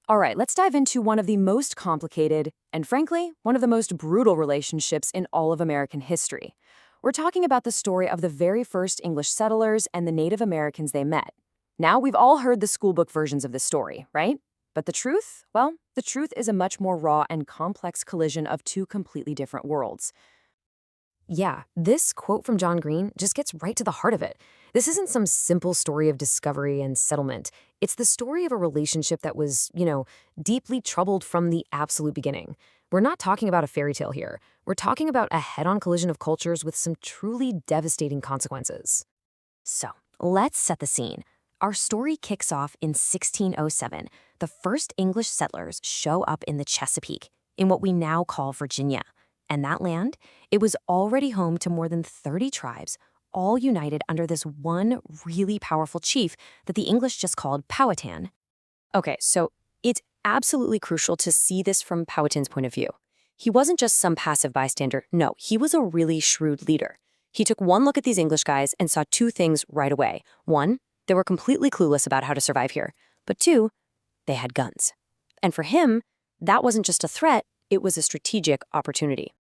All right, let's dive into one of the most complicated and, frankly, one of the most brutal relationships in all of American history. We're talking about the story of the very first English settlers and the Native Americans they met. Now, we've all heard the schoolbook versions of this story, right? But the truth? Well, the truth is a much more raw and complex collision of two completely different worlds. Yeah, this quote from John Green just gets right to the heart of it. This isn't some simple story of discovery and settlement. It's the story of a relationship that was, deeply troubled from the absolute beginning. We're not talking about a fairy tale here. We're talking about a head-on collision of cultures with some truly devastating consequences. So, let's set the scene. Our story kicks off in 1607. The first English settlers show up in the Chesapeake, in what we now call Virginia. And that land, it was already home to more than 30 tribes, all united under this one really powerful chief that the English just called Powhatan. Okay, so it's absolutely crucial to see this from Powhatan's point of view. He wasn't just some passive bystander. No, he was a really shrewd leader. He took one look at these English guys and saw two things right away. One, they were completely clueless about how to survive here. But two, they had guns. And for him, that wasn't just a threat, it was a strategic opportunity.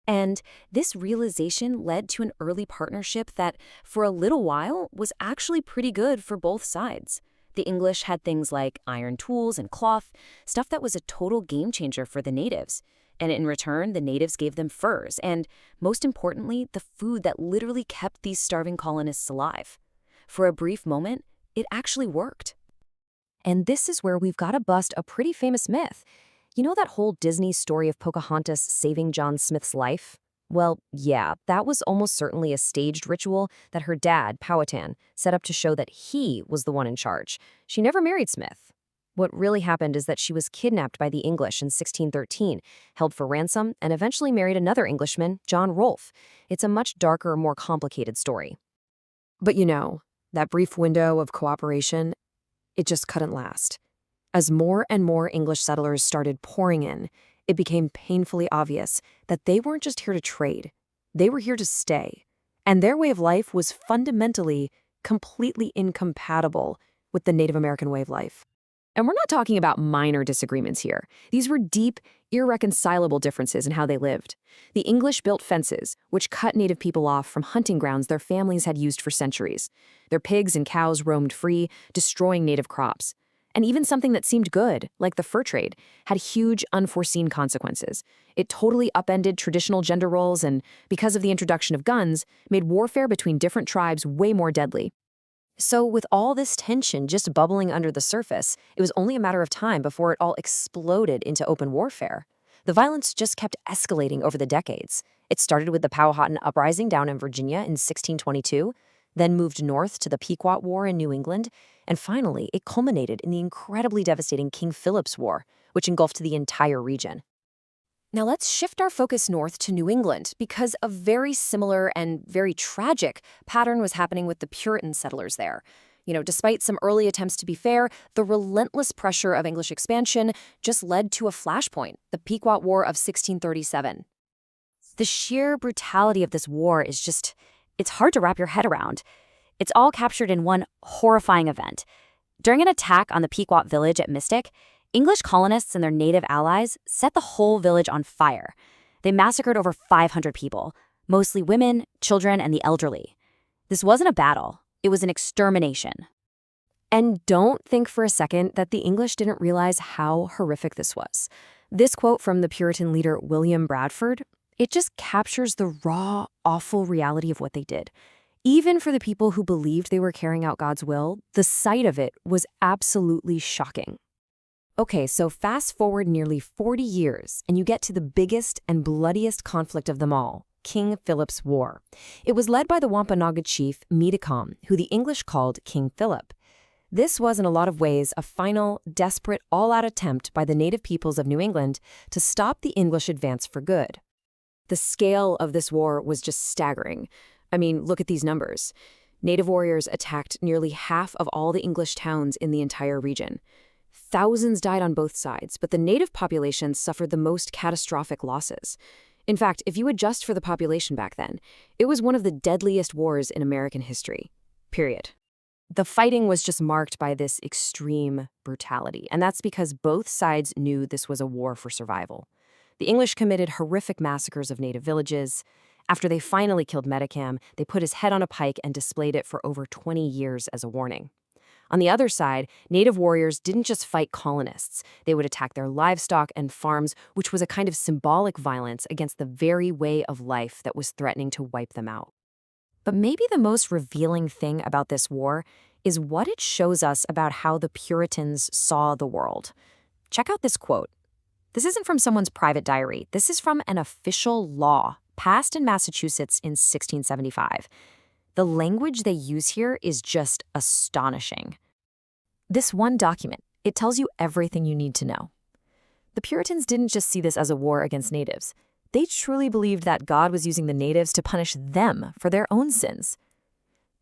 And this realization led to an early partnership that, for a little while, was actually pretty good for both sides. The English had things like iron tools and cloth, stuff that was a total game changer for the natives. And in return, the natives gave them furs and, most importantly, the food that literally kept these starving colonists alive. For a brief moment, it actually worked. And this is where we've got to bust a pretty famous myth. You know that whole Disney story of Pocahontas saving John Smith's life? Well, yeah, that was almost certainly a staged ritual that her dad, Powhatan, set up to show that he was the one in charge. She never married Smith. What really happened is that she was kidnapped by the English in 1613, held for ransom, and eventually married another Englishman, John Rolfe. It's a much darker, more complicated story. But that brief window of cooperation, it just couldn't last. As more and more English settlers started pouring in, it became painfully obvious that they weren't just here to trade. They were here to stay. And their way of life was fundamentally, completely incompatible with the Native American way of life. And we're not talking about minor disagreements here. These were deep, irreconcilable differences in how they lived. The English built fences, which cut Native people off from hunting grounds their families had used for centuries. Their pigs and cows roamed free, destroying native crops. And even something that seemed good, like the fur trade, had huge unforeseen consequences. It totally upended traditional gender roles and, because of the introduction of guns, made warfare between different tribes way more deadly. So with all this tension just bubbling under the surface, it was only a matter of time before it all exploded into open warfare. The violence just kept escalating over the decades. It started with the Powhatan Uprising down in Virginia in 1622, then moved north to the Pequot War in New England, and finally, it culminated in the incredibly devastating King Philip's War, which engulfed the entire region. Now let's shift our focus north to New England, because a very similar and very tragic pattern was happening with the Puritan settlers there. Despite some early attempts to be fair, the relentless pressure of English expansion just led to a flashpoint, the Pequot War of 1637. The sheer brutality of this war is it's hard to wrap your head around. It's all captured in one horrifying event. During an attack on the Pequot village at Mystic, English colonists and their native allies set the whole village on fire. They massacred over 500 people, mostly women, children, and the elderly. This wasn't a battle. It was an extermination. And don't think for a second that the English didn't realize how horrific this was. This quote from the Puritan leader William Bradford, it just captures the raw, awful reality of what they did. Even for the people who believed they were carrying out God's will, the sight of it was absolutely shocking. Okay, so fast forward nearly 40 years, and you get to the biggest and bloodiest conflict of them all, King Philip's War. It was led by the Wampanoag chief Metacom, who the English called King Philip. This was in a lot of ways a final, desperate, all-out attempt by the native peoples of New England to stop the English advance for good. The scale of this war was just staggering. I mean, look at these numbers. Native warriors attacked nearly half of all the English towns in the entire region. Thousands died on both sides, but the native population suffered the most catastrophic losses. In fact, if you adjust for the population back then, it was one of the deadliest wars in American history. Period. The fighting was just marked by this extreme brutality, and that's because both sides knew this was a war for survival. The English committed horrific massacres of native villages. After they finally killed Metacam, they put his head on a pike and displayed it for over 20 years as a warning. On the other side, native warriors didn't just fight colonists. They would attack their livestock and farms, which was a kind of symbolic violence against the very way of life that was threatening to wipe them out. But maybe the most revealing thing about this war is what it shows us about how the Puritans saw the world. Check out this quote. This isn't from someone's private diary. This is from an official law passed in Massachusetts in 1675. The language they use here is just astonishing. This one document, it tells you everything you need to know. The Puritans didn't just see this as a war against natives. They truly believed that God was using the natives to punish them for their own sins.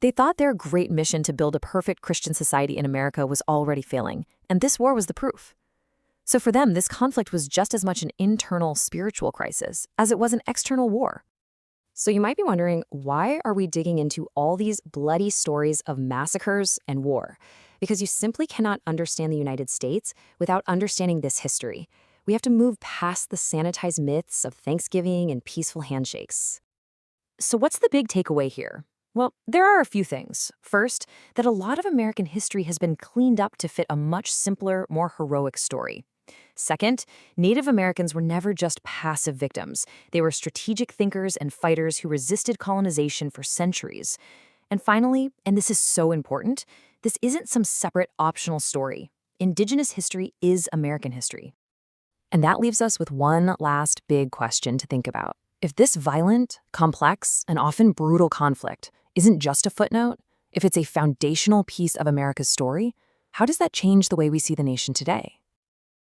They thought their great mission to build a perfect Christian society in America was already failing, and this war was the proof. So for them, this conflict was just as much an internal spiritual crisis as it was an external war. So you might be wondering, why are we digging into all these bloody stories of massacres and war? Because you simply cannot understand the United States without understanding this history. We have to move past the sanitized myths of Thanksgiving and peaceful handshakes. So what's the big takeaway here? Well, there are a few things. First, that a lot of American history has been cleaned up to fit a much simpler, more heroic story. Second, Native Americans were never just passive victims. They were strategic thinkers and fighters who resisted colonization for centuries. And finally, and this is so important, this isn't some separate optional story. Indigenous history is American history. And that leaves us with one last big question to think about. If this violent, complex, and often brutal conflict isn't just a footnote, if it's a foundational piece of America's story, how does that change the way we see the nation today?